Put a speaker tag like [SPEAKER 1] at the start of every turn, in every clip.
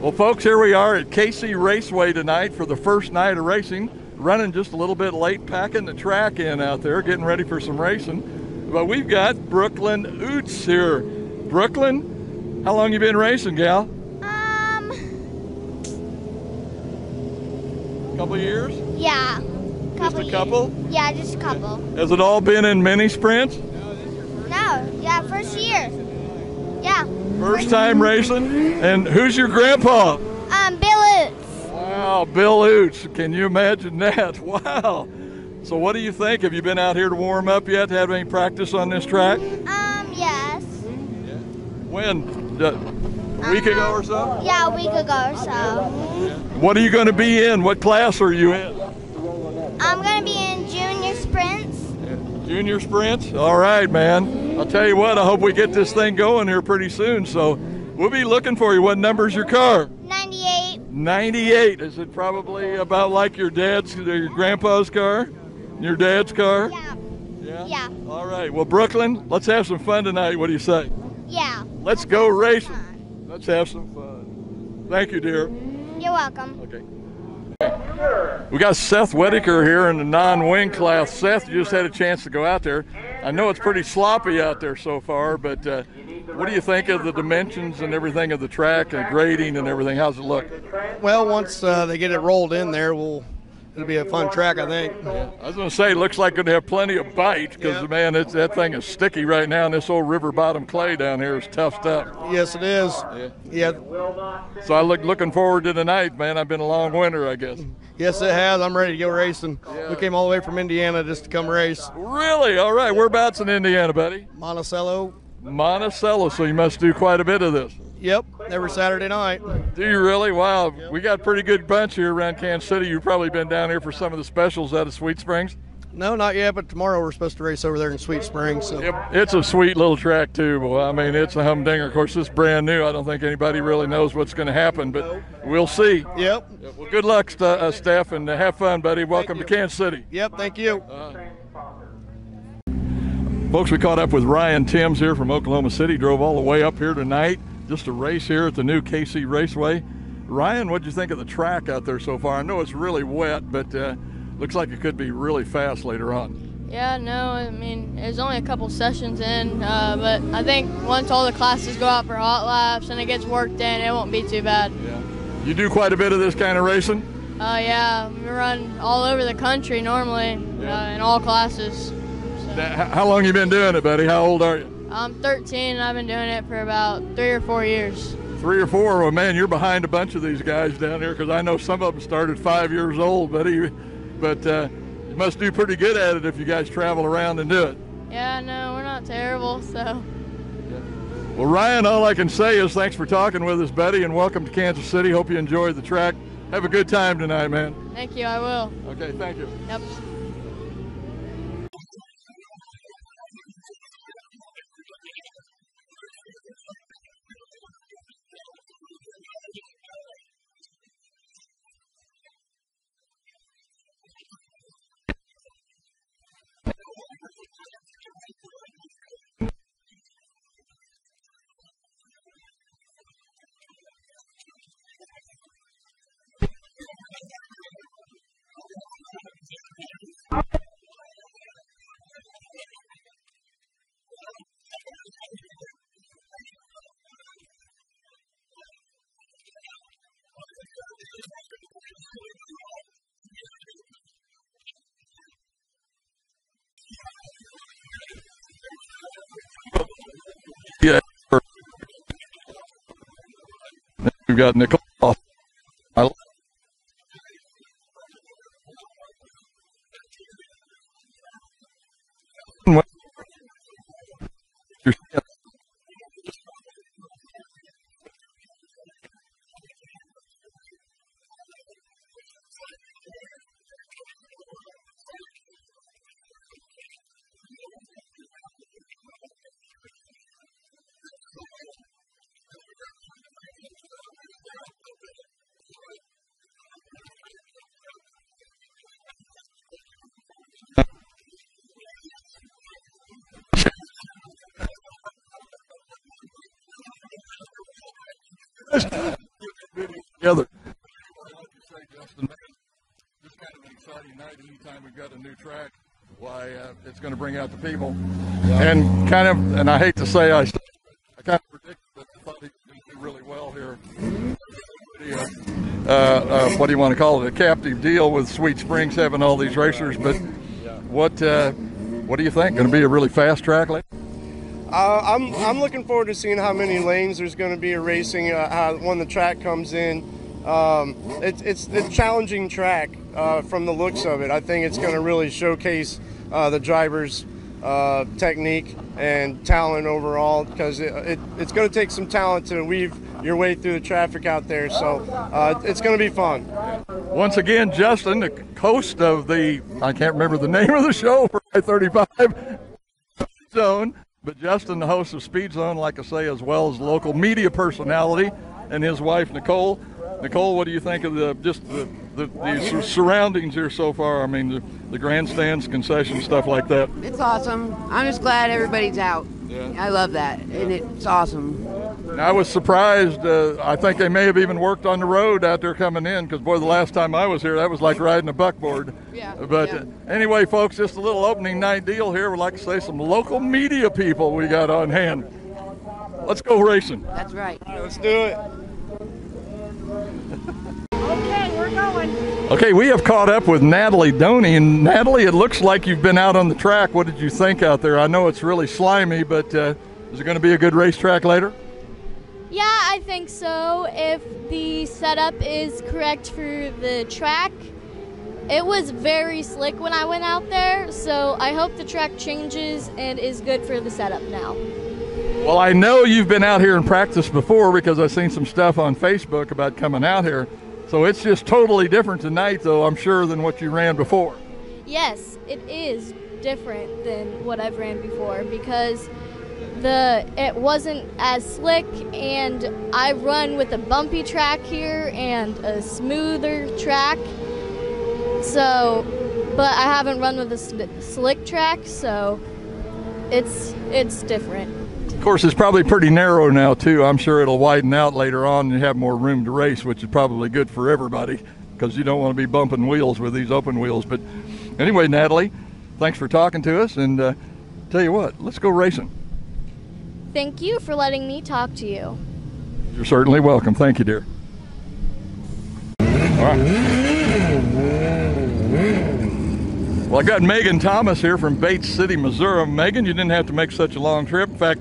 [SPEAKER 1] Well, folks, here we are at KC Raceway tonight for the first night of racing. Running just a little bit late, packing the track in out there, getting ready for some racing. But we've got Brooklyn Oots here. Brooklyn, how long you been racing, gal? Couple years?
[SPEAKER 2] Yeah.
[SPEAKER 1] Just a couple?
[SPEAKER 2] Yeah, just a couple.
[SPEAKER 1] Has it all been in mini sprints?
[SPEAKER 2] No, yeah, first year. Yeah.
[SPEAKER 1] First time racing? And who's your grandpa?
[SPEAKER 2] Bill Oots.
[SPEAKER 1] Wow, Bill Oots. Can you imagine that? Wow. So what do you think? Have you been out here to warm up yet? Have any practice on this track?
[SPEAKER 2] Yes.
[SPEAKER 1] When? A week ago or so?
[SPEAKER 2] Yeah, a week ago or so.
[SPEAKER 1] What are you going to be in? What class are you in?
[SPEAKER 2] I'm going to be in junior sprints.
[SPEAKER 1] Junior sprints? All right, man. I'll tell you what, I hope we get this thing going here pretty soon. So we'll be looking for you. What number's your car?
[SPEAKER 2] 98.
[SPEAKER 1] 98. Is it probably about like your grandpa's car? Your dad's car?
[SPEAKER 2] Yeah.
[SPEAKER 1] Yeah?
[SPEAKER 2] Yeah.
[SPEAKER 1] All right. Well, Brooklyn, let's have some fun tonight. What do you say?
[SPEAKER 2] Yeah.
[SPEAKER 1] Let's go racing. Let's have some fun. Thank you, dear.
[SPEAKER 2] You're welcome.
[SPEAKER 1] Okay. We got Seth Whitaker here in the non-wing class. Seth, you just had a chance to go out there. I know it's pretty sloppy out there so far, but what do you think of the dimensions and everything of the track and grading and everything? How's it look?
[SPEAKER 3] Well, once they get it rolled in there, it'll be a fun track, I think.
[SPEAKER 1] Yeah. I was going to say, it looks like it's going to have plenty of bite because, man, that thing is sticky right now, and this old river bottom clay down here is tough stuff.
[SPEAKER 3] Yes, it is. Yeah.
[SPEAKER 1] So I looking forward to tonight, man. I've been a long winter, I guess.
[SPEAKER 3] Yes, it has. I'm ready to go racing.
[SPEAKER 1] Yeah.
[SPEAKER 3] We came all the way from Indiana just to come race.
[SPEAKER 1] Really? All right. Whereabouts in Indiana, buddy?
[SPEAKER 3] Monticello.
[SPEAKER 1] Monticello. So you must do quite a bit of this.
[SPEAKER 3] Yep, every Saturday night.
[SPEAKER 1] Do you really? Wow. We got a pretty good bunch here around Kansas City. You've probably been down here for some of the specials out of Sweet Springs.
[SPEAKER 3] No, not yet, but tomorrow we're supposed to race over there in Sweet Springs. So.
[SPEAKER 1] Yep. It's a sweet little track, too. Well, I mean, it's a humdinger. Of course, it's brand new. I don't think anybody really knows what's going to happen, but we'll see.
[SPEAKER 3] Yep.
[SPEAKER 1] Well, good luck, Steph, and have fun, buddy. Welcome to Kansas City.
[SPEAKER 3] Yep, thank you.
[SPEAKER 1] Folks, we caught up with Ryan Timms here from Oklahoma City. Drove all the way up here tonight just to race here at the new KC Raceway. Ryan, what did you think of the track out there so far? I know it's really wet, but looks like it could be really fast later on.
[SPEAKER 4] Yeah, no, I mean, there's only a couple sessions in, but I think once all the classes go out for hot laps and it gets worked in, it won't be too bad.
[SPEAKER 1] Yeah. You do quite a bit of this kind of racing?
[SPEAKER 4] Yeah, we run all over the country normally in all classes. So.
[SPEAKER 1] How long you been doing it, buddy? How old are you?
[SPEAKER 4] I'm 13 and I've been doing it for about 3 or 4 years.
[SPEAKER 1] 3 or 4? Well, man, you're behind a bunch of these guys down here because I know some of them started 5 years old, buddy. But you must do pretty good at it if you guys travel around and do it.
[SPEAKER 4] Yeah, no, we're not terrible, so.
[SPEAKER 1] Yeah. Well, Ryan, all I can say is thanks for talking with us, buddy, and welcome to Kansas City. Hope you enjoyed the track. Have a good time tonight, man.
[SPEAKER 4] Thank you, I will.
[SPEAKER 1] Okay, thank you.
[SPEAKER 4] Yep.
[SPEAKER 1] Yeah. We've got Nicole. together. Like you say, Justin, this kind of an exciting night. Anytime we've got a new track, why it's going to bring out the people. And and I hate to say, I kind of predicted that I thought he was going to do really well here. What do you want to call it? A captive deal with Sweet Springs having all these racers. But what do you think? Going to be a really fast track later?
[SPEAKER 3] I'm looking forward to seeing how many lanes there's going to be racing when the track comes in. It's a challenging track from the looks of it. I think it's going to really showcase the drivers' technique and talent overall, because it's going to take some talent to weave your way through the traffic out there. So it's going to be fun.
[SPEAKER 1] Once again, Justin, the host of I can't remember the name of the show for I-35 Zone. But Justin, the host of Speed Zone, like I say, as well as local media personality, and his wife, Nicole. Nicole, what do you think of the surroundings here so far? I mean, the grandstands, concessions, stuff like that.
[SPEAKER 5] It's awesome. I'm just glad everybody's out. Yeah. I love that, and it's awesome.
[SPEAKER 1] I was surprised. I think they may have even worked on the road out there coming in, because, boy, the last time I was here, that was like riding a buckboard.
[SPEAKER 5] Yeah.
[SPEAKER 1] But anyway, folks, just a little opening night deal here. We'd like to say some local media people we got on hand. Let's go racing.
[SPEAKER 5] That's right.
[SPEAKER 3] Let's do it.
[SPEAKER 6] Okay, we're going.
[SPEAKER 1] Okay, we have caught up with Natalie Doney. And Natalie, it looks like you've been out on the track. What did you think out there? I know it's really slimy, but is it going to be a good racetrack later?
[SPEAKER 2] Yeah, I think so. If the setup is correct for the track. It was very slick when I went out there, so I hope the track changes and is good for the setup now.
[SPEAKER 1] Well, I know you've been out here in practice before, because I've seen some stuff on Facebook about coming out here. So it's just totally different tonight, though, I'm sure, than what you ran before.
[SPEAKER 2] Yes, it is different than what I've ran before, because it wasn't as slick, and I run with a bumpy track here and a smoother track. So, but I haven't run with a slick track, so it's different.
[SPEAKER 1] Of course, it's probably pretty narrow now, too. I'm sure it'll widen out later on and you have more room to race, which is probably good for everybody, because you don't want to be bumping wheels with these open wheels. But anyway, Natalie, thanks for talking to us, and tell you what, let's go racing.
[SPEAKER 2] Thank you for letting me talk to you.
[SPEAKER 1] You're certainly welcome. Thank you, dear. All right. Well, I got Megan Thomas here from Bates City, Missouri. Megan, you didn't have to make such a long trip. In fact,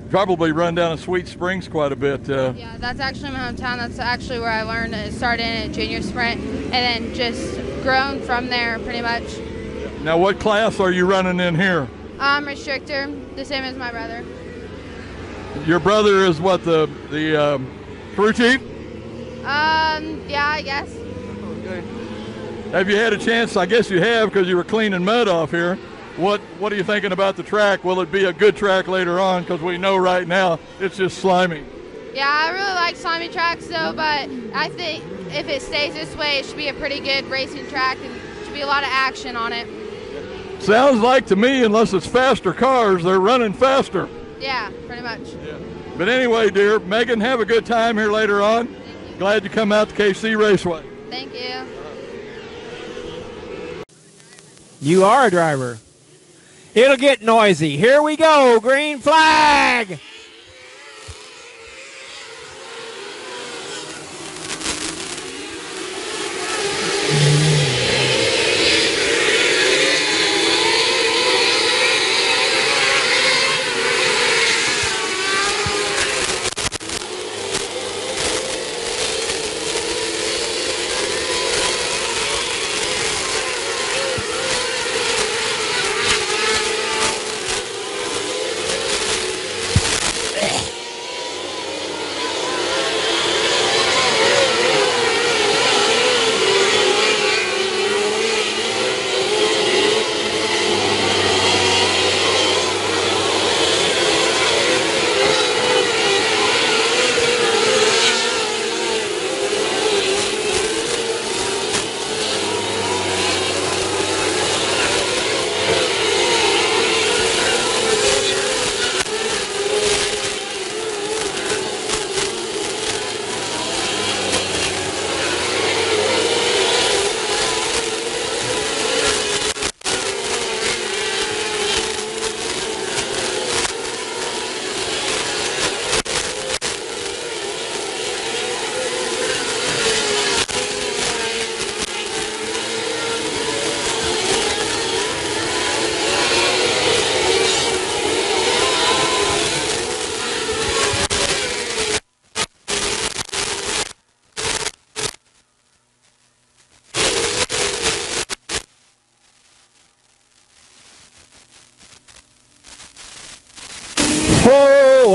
[SPEAKER 1] probably run down to Sweet Springs quite a bit.
[SPEAKER 7] Yeah, that's actually my hometown. That's actually where I learned. It started in a junior sprint and then just grown from there pretty much.
[SPEAKER 1] Now, what class are you running in here?
[SPEAKER 7] I'm restrictor, the same as my brother.
[SPEAKER 1] Your brother is what, the crew chief?
[SPEAKER 7] Yeah, I guess.
[SPEAKER 1] Okay. Have you had a chance? I guess you have, because you were cleaning mud off here. What are you thinking about the track? Will it be a good track later on? Because we know right now it's just slimy.
[SPEAKER 7] Yeah, I really like slimy tracks though, but I think if it stays this way, it should be a pretty good racing track and should be a lot of action on it.
[SPEAKER 1] Sounds like to me, unless it's faster cars, they're running faster.
[SPEAKER 7] Yeah, pretty much.
[SPEAKER 1] Yeah. But anyway, dear, Megan, have a good time here later on. Glad you come out to KC Raceway.
[SPEAKER 7] Thank you.
[SPEAKER 8] You are a driver. It'll get noisy. Here we go. Green flag.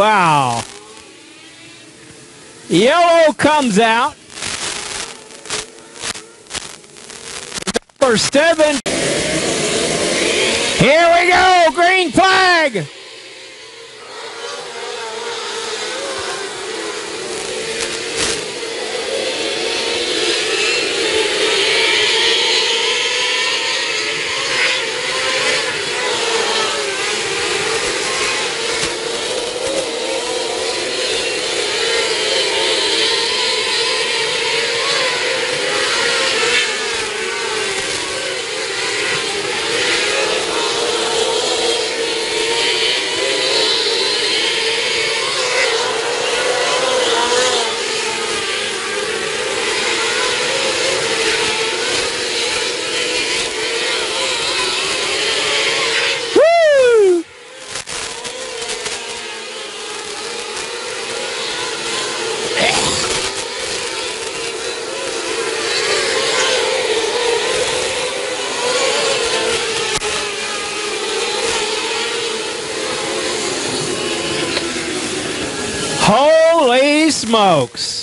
[SPEAKER 8] Wow. Yellow comes out. Number 7. Here we go. Green flag. Holy smokes.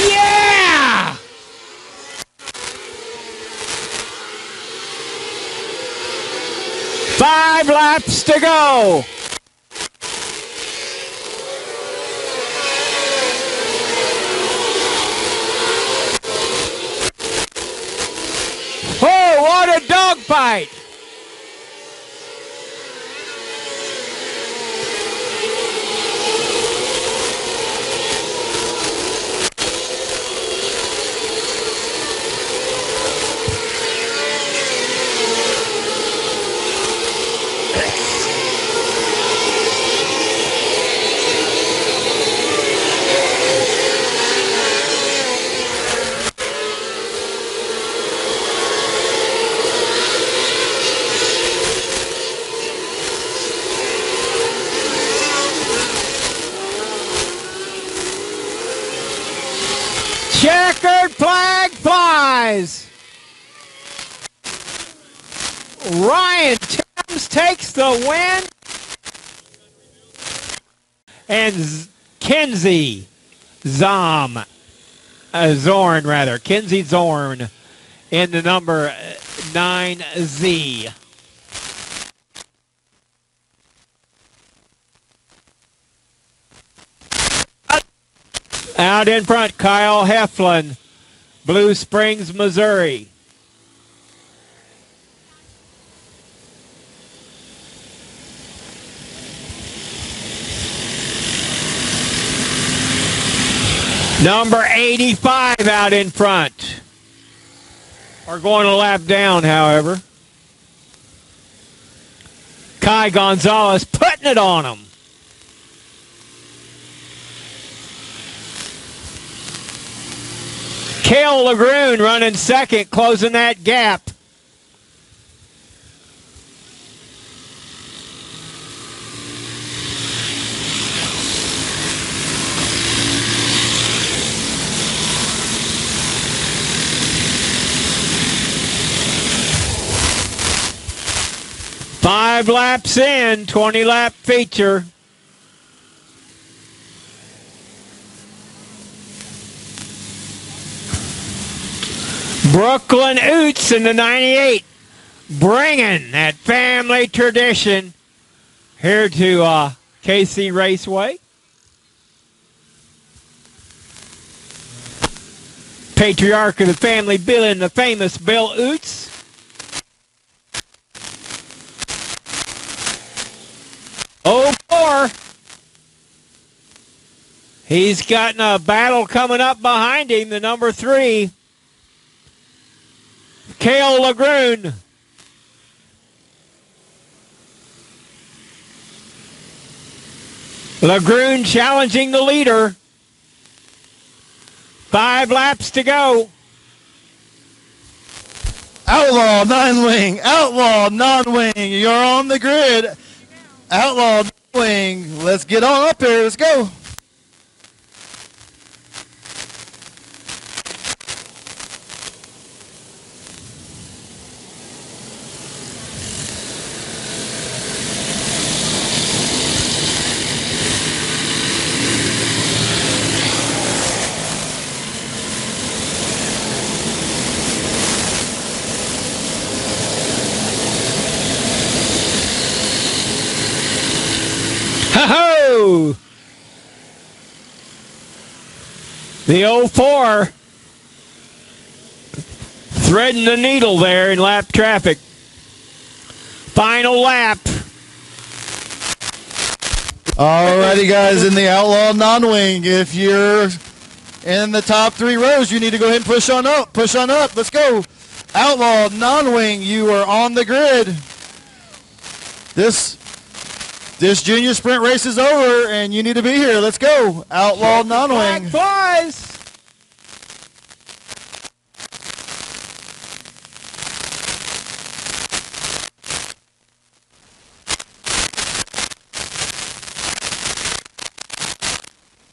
[SPEAKER 8] Yeah! 5 laps to go. Oh, what a dogfight! Checkered flag flies. Ryan Timms takes the win. And Kenzie Zorn, Kenzie Zorn in the number 9Z. Out in front, Kyle Heflin, Blue Springs, Missouri. Number 85 out in front. Are going a lap down, however. Kai Gonzalez putting it on him. Cale Lagroon running second, closing that gap. Five laps in, 20-lap feature. Brooklyn Oots in the 98, bringing that family tradition here to KC Raceway. Patriarch of the family, Bill and the famous Bill Oots. Oh, 4. He's got a battle coming up behind him, the number 3. Cale Lagroon. Lagroon challenging the leader. 5 laps to go.
[SPEAKER 9] Outlaw, non-wing. Outlaw, non-wing. You're on the grid. Outlaw, non-wing. Let's get on up here. Let's go.
[SPEAKER 8] Ho-ho! The 04 threading the needle there in lap traffic. Final lap.
[SPEAKER 9] Alrighty, guys, in the Outlaw non-wing, if you're in the top 3 rows, you need to go ahead and push on up. Push on up. Let's go. Outlaw non-wing, you are on the grid. This junior sprint race is over, and you need to be here. Let's go. Outlaw non-wing.
[SPEAKER 8] Boys!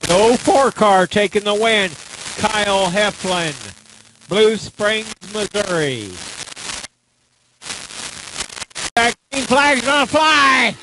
[SPEAKER 8] No 4 car taking the win. Kyle Heflin, Blue Springs, Missouri. That green flag's gonna fly.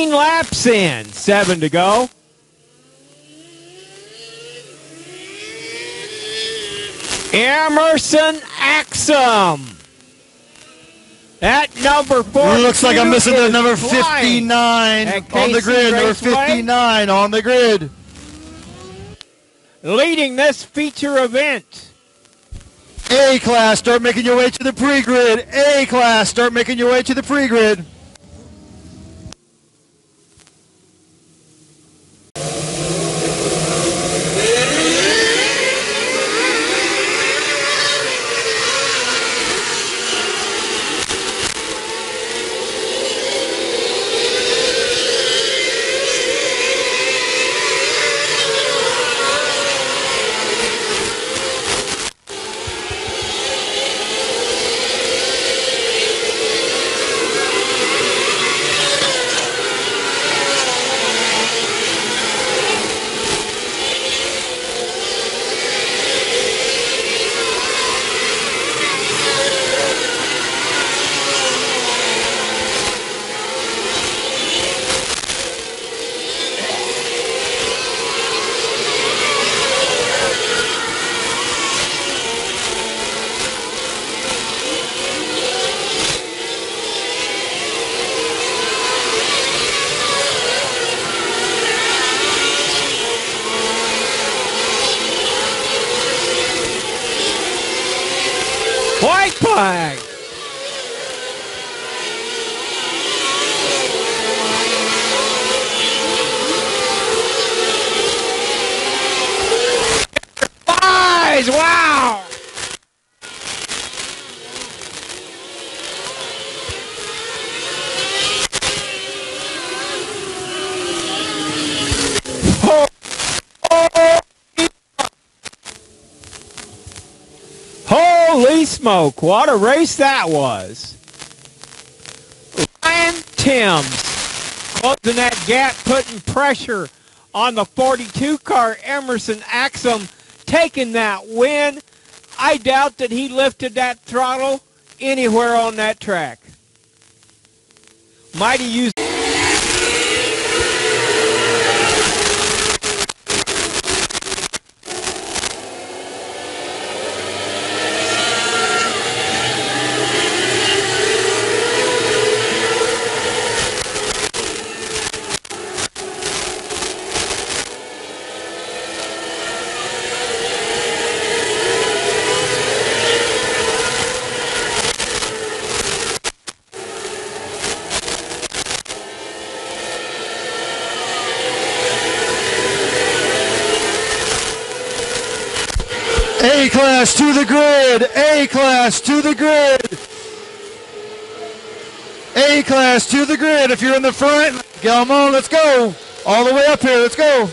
[SPEAKER 8] Laps in, 7 to go. Emerson Axum at number 4.
[SPEAKER 9] Looks like I'm missing the number 59 on the grid. Number 59 on the grid.
[SPEAKER 8] Leading this feature event.
[SPEAKER 9] A-Class, start making your way to the pre-grid. A-Class, start making your way to the pre-grid.
[SPEAKER 8] flag. Wow! Holy smoke, what a race that was. Ryan Timms closing that gap, putting pressure on the 42 car Emerson Axum, taking that win. I doubt that he lifted that throttle anywhere on that track. Might have used
[SPEAKER 9] A-class to the grid. A-class to the grid. A-class to the grid. If you're in the front, come on, let's go. All the way up here, let's go.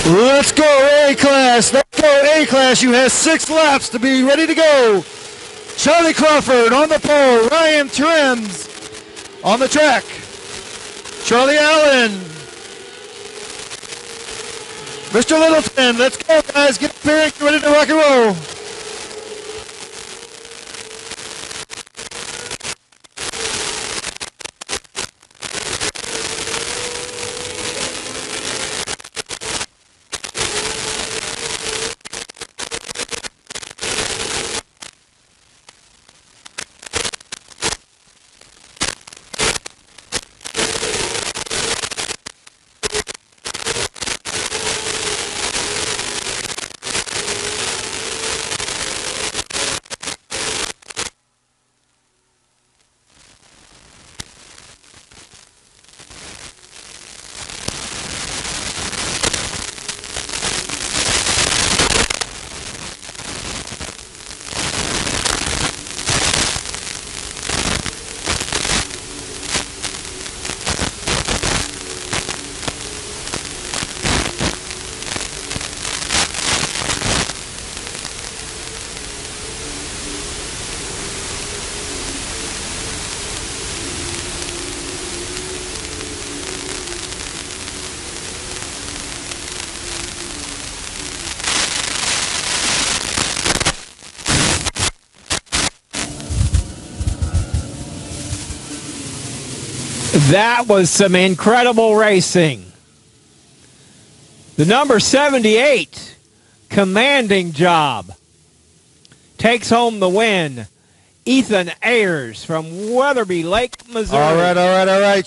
[SPEAKER 9] Let's go A-class. Let's go A-class. You have 6 laps to be ready to go. Charlie Crawford on the pole. Ryan Timms on the track. Charlie Allen. Mr. Littleton. Let's go, guys. Get up here and get ready to rock and roll.
[SPEAKER 8] That was some incredible racing. The number 78, commanding job, takes home the win. Ethan Ayers from Weatherby Lake, Missouri.
[SPEAKER 9] All right.